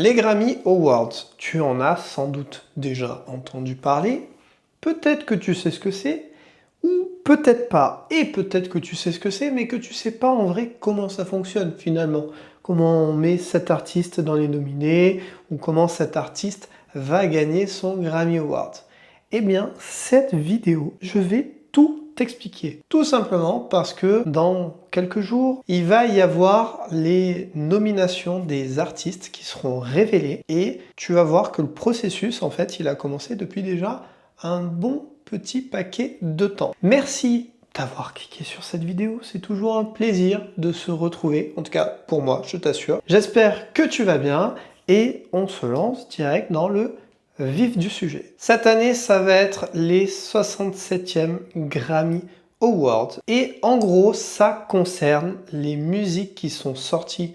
Les Grammy Awards, tu en as sans doute déjà entendu parler. Peut-être que tu sais ce que c'est, ou peut-être pas. Et peut-être que tu sais ce que c'est, mais que tu sais pas en vrai comment ça fonctionne finalement. Comment on met cet artiste dans les nominés, ou comment cet artiste va gagner son Grammy Award. Eh bien, cette vidéo, je vais tout t'expliquer. Tout simplement parce que dans quelques jours, il va y avoir les nominations des artistes qui seront révélées et tu vas voir que le processus, en fait, il a commencé depuis déjà un bon petit paquet de temps. Merci d'avoir cliqué sur cette vidéo, c'est toujours un plaisir de se retrouver, en tout cas pour moi, je t'assure. J'espère que tu vas bien et on se lance direct dans le vif du sujet. Cette année, ça va être les 67e Grammy Awards. Et en gros, ça concerne les musiques qui sont sorties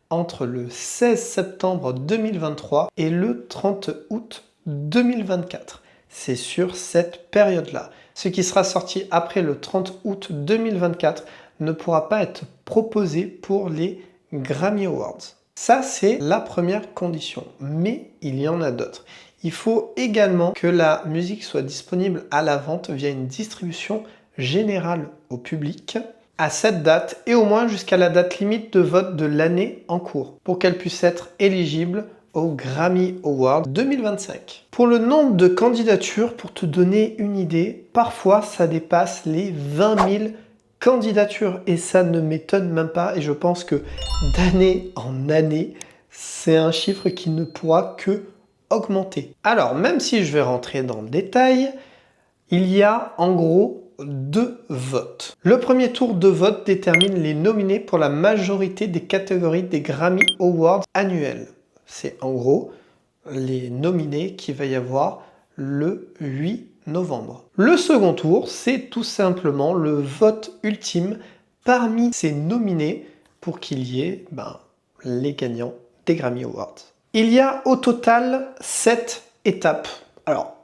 entre le 16 septembre 2023 et le 30 août 2024. C'est sur cette période-là. Ce qui sera sorti après le 30 août 2024 ne pourra pas être proposé pour les Grammy Awards. Ça, c'est la première condition. Mais il y en a d'autres. Il faut également que la musique soit disponible à la vente via une distribution générale au public à cette date et au moins jusqu'à la date limite de vote de l'année en cours pour qu'elle puisse être éligible au Grammy Awards 2025. Pour le nombre de candidatures, pour te donner une idée, parfois ça dépasse les 20 000 candidatures et ça ne m'étonne même pas et je pense que d'année en année, c'est un chiffre qui ne pourra que augmenter. Alors, même si je vais rentrer dans le détail, il y a en gros 2 votes. Le premier tour de vote détermine les nominés pour la majorité des catégories des Grammy Awards annuels. C'est en gros les nominés qu'il va y avoir le 8 novembre. Le second tour, c'est tout simplement le vote ultime parmi ces nominés pour qu'il y ait les gagnants des Grammy Awards. Il y a au total 7 étapes. Alors,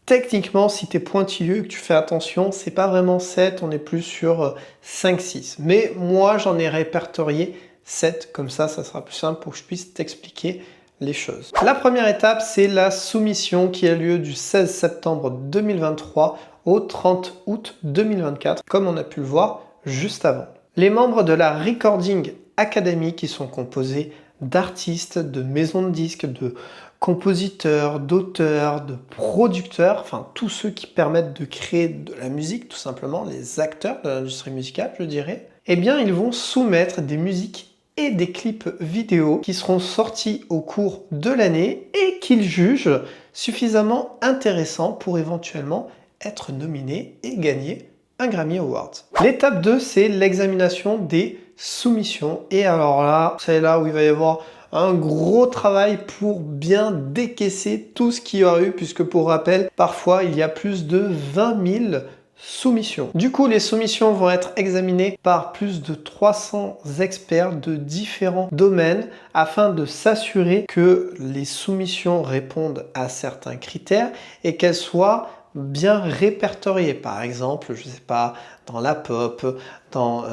techniquement, si tu es pointilleux et que tu fais attention, c'est pas vraiment 7, on est plus sur 5-6. Mais moi, j'en ai répertorié 7, comme ça sera plus simple pour que je puisse t'expliquer les choses. La première étape, c'est la soumission qui a lieu du 16 septembre 2023 au 30 août 2024, comme on a pu le voir juste avant. Les membres de la Recording Academy, qui sont composés d'artistes, de maisons de disques, de compositeurs, d'auteurs, de producteurs, enfin tous ceux qui permettent de créer de la musique, tout simplement, les acteurs de l'industrie musicale, je dirais, eh bien ils vont soumettre des musiques et des clips vidéo qui seront sortis au cours de l'année et qu'ils jugent suffisamment intéressants pour éventuellement être nominés et gagner un Grammy Award. L'étape 2, c'est l'examination des soumissions. Et alors là, c'est là où il va y avoir un gros travail pour bien décaisser tout ce qu'il y aura eu, puisque pour rappel, parfois il y a plus de 20 000 soumissions. Du coup, les soumissions vont être examinées par plus de 300 experts de différents domaines afin de s'assurer que les soumissions répondent à certains critères et qu'elles soient bien répertoriées. Par exemple, je sais pas, dans la pop, dans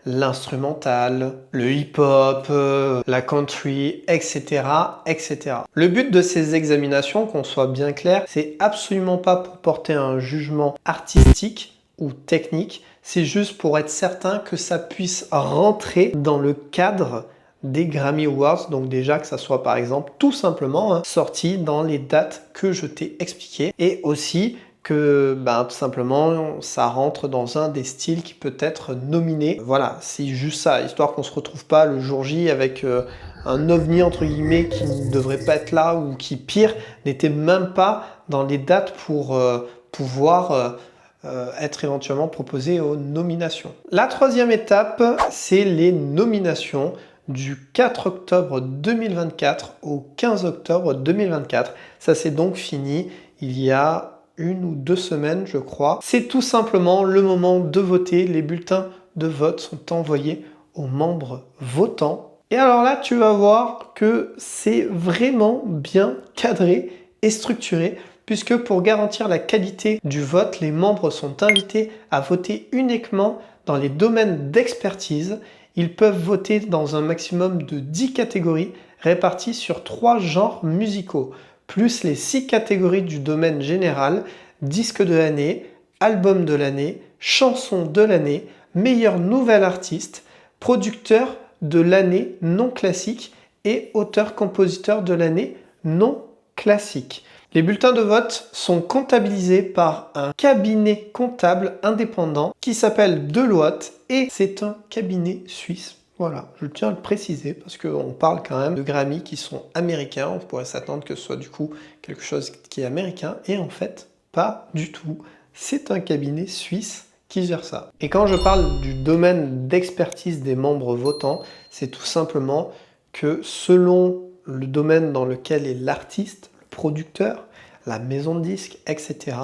l'instrumental, le hip-hop, la country, etc., etc. Le but de ces examinations, qu'on soit bien clair, c'est absolument pas pour porter un jugement artistique ou technique, c'est juste pour être certain que ça puisse rentrer dans le cadre des Grammy Awards, donc déjà que ça soit par exemple tout simplement sorti dans les dates que je t'ai expliquées et aussi que tout simplement ça rentre dans un des styles qui peut être nominé. Voilà, c'est juste ça, histoire qu'on se retrouve pas le jour J avec un ovni entre guillemets qui ne devrait pas être là ou qui pire n'était même pas dans les dates pour pouvoir être éventuellement proposé aux nominations. La troisième étape, c'est les nominations du 4 octobre 2024 au 15 octobre 2024. Ça c'est donc fini il y a 1 ou 2 semaines, je crois. C'est tout simplement le moment de voter. Les bulletins de vote sont envoyés aux membres votants. Et alors là, tu vas voir que c'est vraiment bien cadré et structuré, puisque pour garantir la qualité du vote, les membres sont invités à voter uniquement dans les domaines d'expertise. Ils peuvent voter dans un maximum de 10 catégories répartis sur 3 genres musicaux, plus les 6 catégories du domaine général, disque de l'année, album de l'année, chanson de l'année, meilleur nouvel artiste, producteur de l'année non classique et auteur-compositeur de l'année non classique. Les bulletins de vote sont comptabilisés par un cabinet comptable indépendant qui s'appelle Deloitte et c'est un cabinet suisse. Voilà, je tiens à le préciser parce qu'on parle quand même de Grammy qui sont américains. On pourrait s'attendre que ce soit du coup quelque chose qui est américain et en fait, pas du tout. C'est un cabinet suisse qui gère ça. Et quand je parle du domaine d'expertise des membres votants, c'est tout simplement que selon le domaine dans lequel est l'artiste, le producteur, la maison de disques, etc.,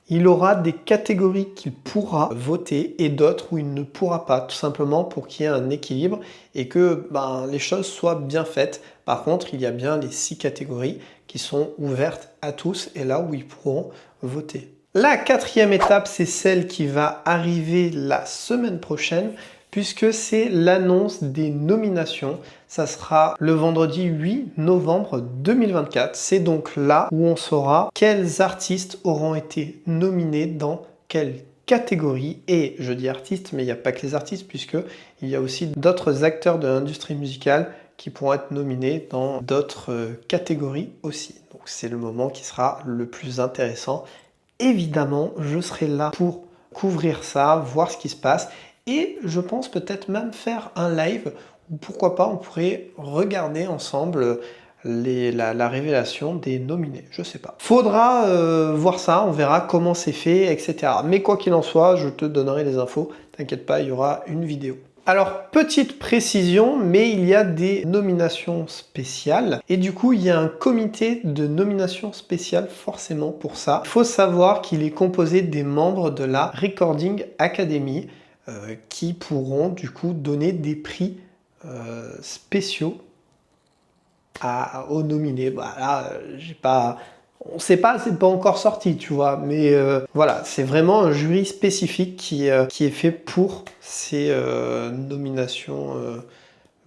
il aura des catégories qu'il pourra voter et d'autres où il ne pourra pas, tout simplement pour qu'il y ait un équilibre et que les choses soient bien faites. Par contre, il y a bien les 6 catégories qui sont ouvertes à tous et là où ils pourront voter. La 4e étape, c'est celle qui va arriver la semaine prochaine, puisque c'est l'annonce des nominations. Ça sera le vendredi 8 novembre 2024. C'est donc là où on saura quels artistes auront été nominés dans quelle catégorie. Et je dis artistes, mais il n'y a pas que les artistes, puisqu'il y a aussi d'autres acteurs de l'industrie musicale qui pourront être nominés dans d'autres catégories aussi. Donc c'est le moment qui sera le plus intéressant. Évidemment, je serai là pour couvrir ça, voir ce qui se passe et je pense peut-être même faire un live ou pourquoi pas on pourrait regarder ensemble la révélation des nominés, je sais pas. Faudra voir ça, on verra comment c'est fait, etc. Mais quoi qu'il en soit, je te donnerai les infos, t'inquiète pas, il y aura une vidéo. Alors, petite précision, mais il y a des nominations spéciales et du coup, il y a un comité de nomination spéciale forcément pour ça. Il faut savoir qu'il est composé des membres de la Recording Academy qui pourront du coup donner des prix spéciaux aux nominés. Là, j'ai pas... On sait pas, c'est pas encore sorti, tu vois, mais voilà, c'est vraiment un jury spécifique qui est fait pour ces nominations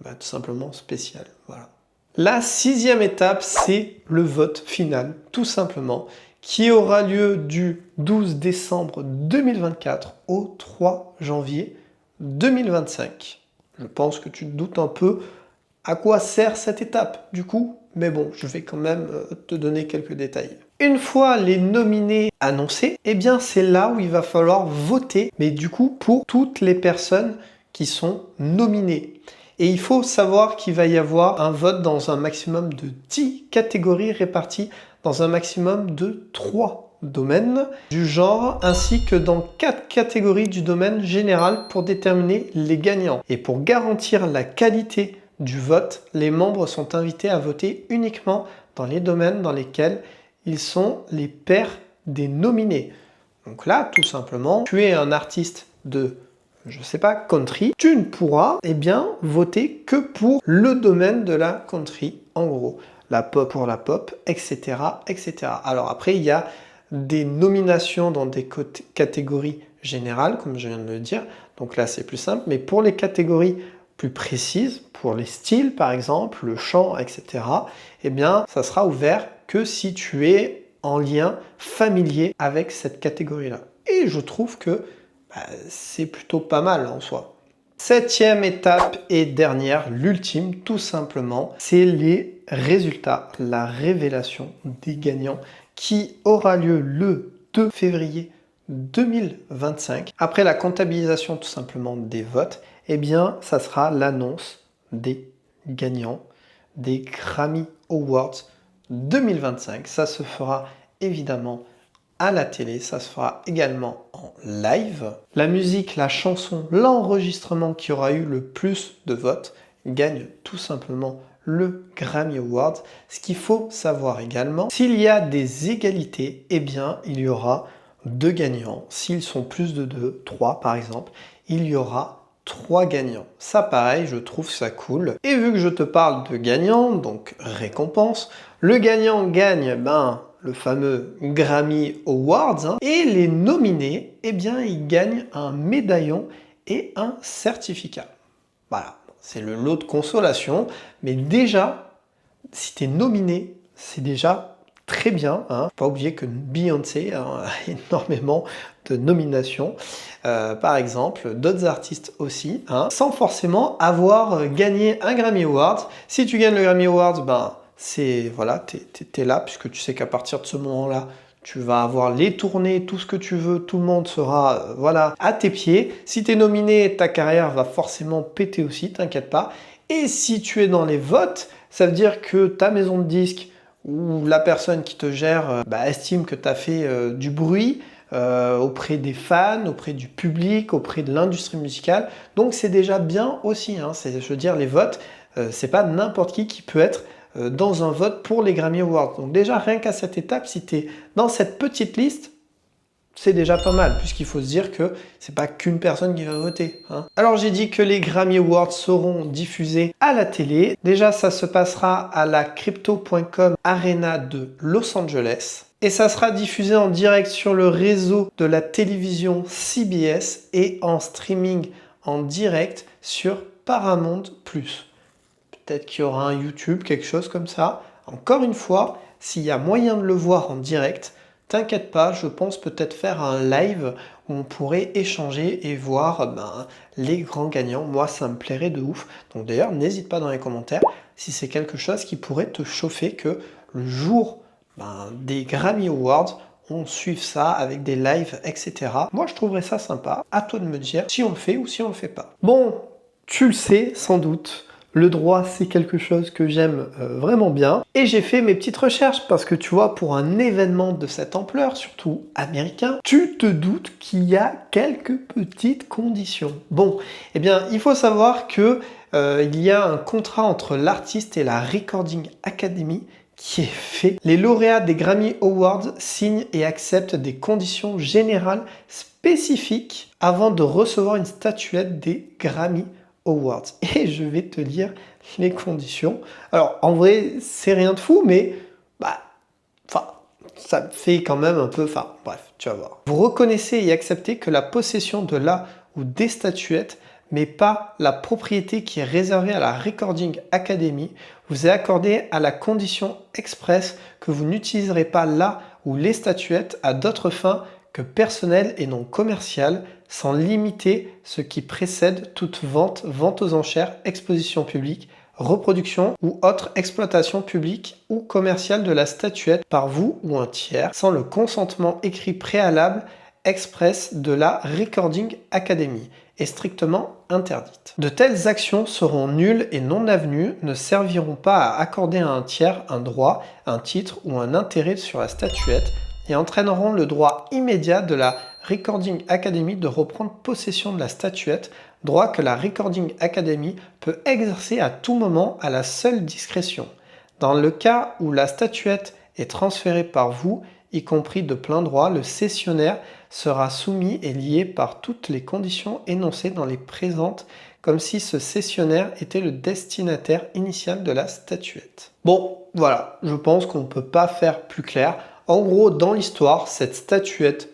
tout simplement spéciales. Voilà. La 6e étape, c'est le vote final, tout simplement, qui aura lieu du 12 décembre 2024 au 3 janvier 2025. Je pense que tu te doutes un peu à quoi sert cette étape, du coup, mais bon, je vais quand même te donner quelques détails. Une fois les nominés annoncés, eh bien c'est là où il va falloir voter, mais du coup pour toutes les personnes qui sont nominées. Et il faut savoir qu'il va y avoir un vote dans un maximum de 10 catégories réparties dans un maximum de 3 domaines du genre, ainsi que dans 4 catégories du domaine général pour déterminer les gagnants. Et pour garantir la qualité du vote, les membres sont invités à voter uniquement dans les domaines dans lesquels ils sont les pairs des nominés. Donc là, tout simplement, tu es un artiste de, je sais pas, country, tu ne pourras, voter que pour le domaine de la country, en gros. La pop pour la pop, etc., etc. Alors après, il y a des nominations dans des catégories générales, comme je viens de le dire. Donc là, c'est plus simple. Mais pour les catégories plus précises, pour les styles par exemple, le chant, etc., ça sera ouvert que si tu es en lien familier avec cette catégorie-là. Et je trouve que c'est plutôt pas mal en soi. 7e étape et dernière, l'ultime tout simplement, c'est les résultats, la révélation des gagnants qui aura lieu le 2 février 2025. Après la comptabilisation tout simplement des votes, ça sera l'annonce des gagnants des Grammy Awards 2025. Ça se fera évidemment à la télé, ça se fera également en live. La musique, la chanson, l'enregistrement qui aura eu le plus de votes gagne tout simplement le Grammy Awards. Ce qu'il faut savoir également, s'il y a des égalités, il y aura 2 gagnants. S'ils sont plus de 2, 3 par exemple, il y aura 3 gagnants. Ça pareil, je trouve ça cool. Et vu que je te parle de gagnants, donc récompense, le gagnant gagne le fameux Grammy Awards, et les nominés, ils gagnent un médaillon et un certificat. Voilà, c'est le lot de consolation, mais déjà, si tu es nominé, c'est déjà très bien. Hein. Faut pas oublier que Beyoncé a énormément de nominations, par exemple, d'autres artistes aussi, hein, sans forcément avoir gagné un Grammy Award. Si tu gagnes le Grammy Award, ben c'est voilà, t'es là, puisque tu sais qu'à partir de ce moment-là, tu vas avoir les tournées, tout ce que tu veux, tout le monde sera voilà, à tes pieds. Si tu es nominé, ta carrière va forcément péter aussi, t'inquiète pas. Et si tu es dans les votes, ça veut dire que ta maison de disques ou la personne qui te gère estime que tu as fait du bruit auprès des fans, auprès du public, auprès de l'industrie musicale. Donc c'est déjà bien aussi. Hein. Je veux dire, les votes, c'est pas n'importe qui peut être dans un vote pour les Grammy Awards. Donc déjà, rien qu'à cette étape, si tu es dans cette petite liste, c'est déjà pas mal, puisqu'il faut se dire que c'est pas qu'une personne qui va voter. Hein. Alors j'ai dit que les Grammy Awards seront diffusés à la télé. Déjà, ça se passera à la Crypto.com Arena de Los Angeles. Et ça sera diffusé en direct sur le réseau de la télévision CBS et en streaming en direct sur Paramount+. Peut-être qu'il y aura un YouTube, quelque chose comme ça. Encore une fois, s'il y a moyen de le voir en direct, t'inquiète pas, je pense peut-être faire un live où on pourrait échanger et voir les grands gagnants. Moi, ça me plairait de ouf. Donc d'ailleurs, n'hésite pas dans les commentaires si c'est quelque chose qui pourrait te chauffer que le jour des Grammy Awards, on suive ça avec des lives, etc. Moi, je trouverais ça sympa. À toi de me dire si on le fait ou si on le fait pas. Bon, tu le sais sans doute. Le droit, c'est quelque chose que j'aime vraiment bien. Et j'ai fait mes petites recherches parce que tu vois, pour un événement de cette ampleur, surtout américain, tu te doutes qu'il y a quelques petites conditions. Bon, eh bien, il faut savoir que il y a un contrat entre l'artiste et la Recording Academy qui est fait. Les lauréats des Grammy Awards signent et acceptent des conditions générales spécifiques avant de recevoir une statuette des Grammy Awards. Et je vais te lire les conditions. Alors, en vrai, c'est rien de fou, mais ça me fait quand même un peu... bref, tu vas voir. Vous reconnaissez et acceptez que la possession de la ou des statuettes, mais pas la propriété qui est réservée à la Recording Academy, vous est accordée à la condition expresse que vous n'utiliserez pas la ou les statuettes à d'autres fins que personnelles et non commerciales, sans limiter ce qui précède toute vente, vente aux enchères, exposition publique, reproduction ou autre exploitation publique ou commerciale de la statuette par vous ou un tiers, sans le consentement écrit préalable express de la Recording Academy, est strictement interdite. De telles actions seront nulles et non avenues, ne serviront pas à accorder à un tiers un droit, un titre ou un intérêt sur la statuette et entraîneront le droit immédiat de la Recording Academy de reprendre possession de la statuette, droit que la Recording Academy peut exercer à tout moment à la seule discrétion. Dans le cas où la statuette est transférée par vous, y compris de plein droit, le cessionnaire sera soumis et lié par toutes les conditions énoncées dans les présentes, comme si ce cessionnaire était le destinataire initial de la statuette. Bon, voilà, je pense qu'on ne peut pas faire plus clair. En gros, dans l'histoire, cette statuette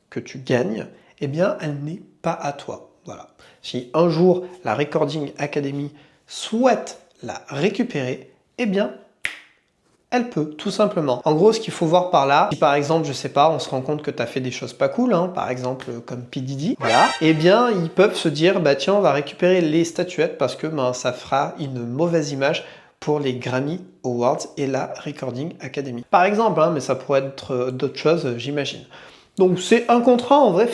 que tu gagnes, eh bien, elle n'est pas à toi. Voilà. Si un jour la Recording Academy souhaite la récupérer, eh bien, elle peut, tout simplement. En gros, ce qu'il faut voir par là, si par exemple, je sais pas, on se rend compte que tu as fait des choses pas cool, hein, par exemple comme P. Diddy, voilà, eh bien, ils peuvent se dire, bah tiens, on va récupérer les statuettes parce que ça fera une mauvaise image pour les Grammy Awards et la Recording Academy. Par exemple, hein, mais ça pourrait être d'autres choses, j'imagine. Donc c'est un contrat en vrai,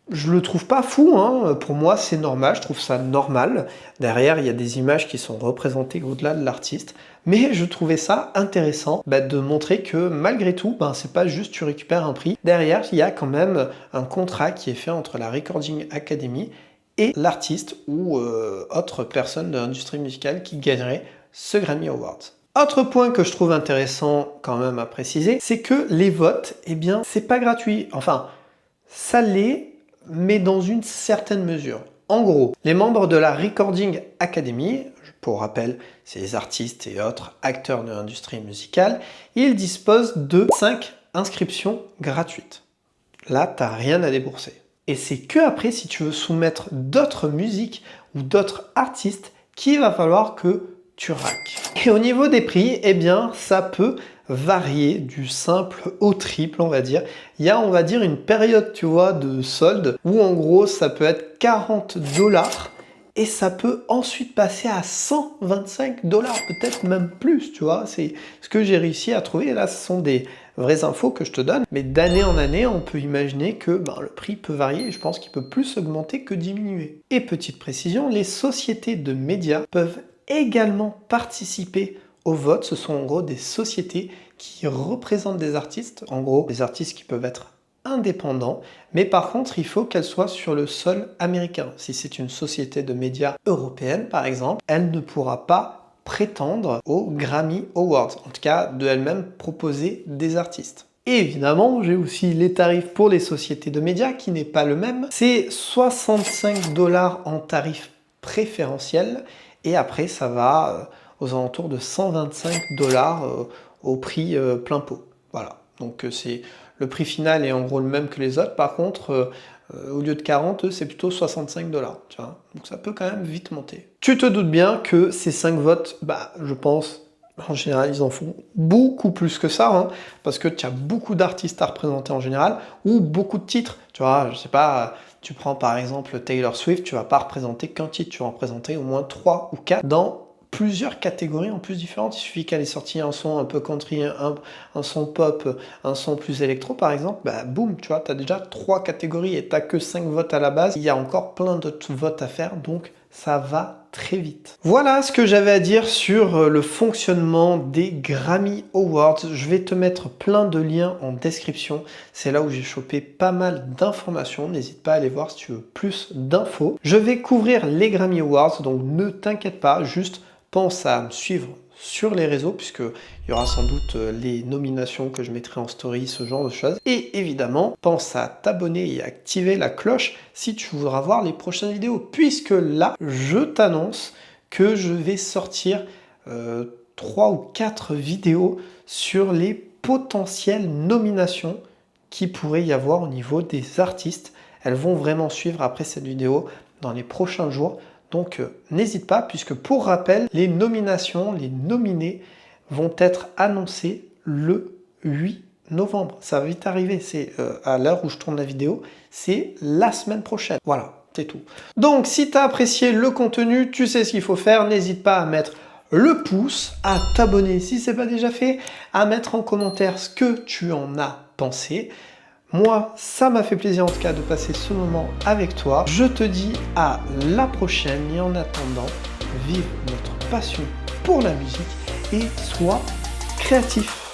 je le trouve pas fou, hein. Pour moi c'est normal, je trouve ça normal. Derrière il y a des images qui sont représentées au-delà de l'artiste, mais je trouvais ça intéressant de montrer que malgré tout, c'est pas juste tu récupères un prix. Derrière il y a quand même un contrat qui est fait entre la Recording Academy et l'artiste ou autre personne de l'industrie musicale qui gagnerait ce Grammy Awards. Autre point que je trouve intéressant quand même à préciser, c'est que les votes, eh bien, c'est pas gratuit. Enfin, ça l'est, mais dans une certaine mesure. En gros, les membres de la Recording Academy, pour rappel, c'est les artistes et autres acteurs de l'industrie musicale, ils disposent de 5 inscriptions gratuites. Là, t'as rien à débourser. Et c'est que après, si tu veux soumettre d'autres musiques ou d'autres artistes, qu'il va falloir que tu raques. Et au niveau des prix, eh bien, ça peut varier du simple au triple, on va dire. Il y a, on va dire, une période, tu vois, de solde où en gros, ça peut être 40 $. Et ça peut ensuite passer à 125 $, peut-être même plus, tu vois. C'est ce que j'ai réussi à trouver. Et là, ce sont des vraies infos que je te donne. Mais d'année en année, on peut imaginer que le prix peut varier. Et je pense qu'il peut plus augmenter que diminuer. Et petite précision, les sociétés de médias peuvent également participer au vote. Ce sont en gros des sociétés qui représentent des artistes. En gros, des artistes qui peuvent être indépendants, mais par contre, il faut qu'elle soit sur le sol américain. Si c'est une société de médias européenne, par exemple, elle ne pourra pas prétendre aux Grammy Awards, en tout cas de elle-même proposer des artistes. Et évidemment, j'ai aussi les tarifs pour les sociétés de médias qui n'est pas le même. C'est 65 $ en tarif préférentiel et après ça va aux alentours de 125 $ au prix plein pot. Voilà, donc c'est le prix final est en gros le même que les autres. Par contre, au lieu de 40, c'est plutôt 65 $. Tu vois, donc ça peut quand même vite monter. Tu te doutes bien que ces 5 votes, je pense, en général, ils en font beaucoup plus que ça, hein, parce que tu as beaucoup d'artistes à représenter en général, ou beaucoup de titres. Tu vois, je sais pas, tu prends par exemple Taylor Swift, tu vas pas représenter qu'un titre, tu vas en représenter au moins 3 ou 4 dans plusieurs catégories en plus différentes. Il suffit qu'elle ait sorti un son un peu country, un son pop, un son plus électro par exemple, boum, tu vois, tu as déjà 3 catégories et tu n'as que 5 votes à la base. Il y a encore plein d'autres votes à faire, donc ça va très vite. Voilà ce que j'avais à dire sur le fonctionnement des Grammy Awards. Je vais te mettre plein de liens en description. C'est là où j'ai chopé pas mal d'informations. N'hésite pas à aller voir si tu veux plus d'infos. Je vais couvrir les Grammy Awards, donc ne t'inquiète pas, juste pense à me suivre sur les réseaux, puisqu'il y aura sans doute les nominations que je mettrai en story, ce genre de choses. Et évidemment, pense à t'abonner et activer la cloche si tu voudras voir les prochaines vidéos, puisque là, je t'annonce que je vais sortir 3 ou 4 vidéos sur les potentielles nominations qui pourrait y avoir au niveau des artistes. Elles vont vraiment suivre après cette vidéo dans les prochains jours. Donc n'hésite pas, puisque pour rappel, les nominations, les nominés vont être annoncés le 8 novembre. Ça va vite arriver, c'est à l'heure où je tourne la vidéo, c'est la semaine prochaine. Voilà, c'est tout. Donc si tu as apprécié le contenu, tu sais ce qu'il faut faire, n'hésite pas à mettre le pouce, à t'abonner si ce n'est pas déjà fait, à mettre en commentaire ce que tu en as pensé. Moi, ça m'a fait plaisir en tout cas de passer ce moment avec toi. Je te dis à la prochaine et en attendant, vive notre passion pour la musique et sois créatif.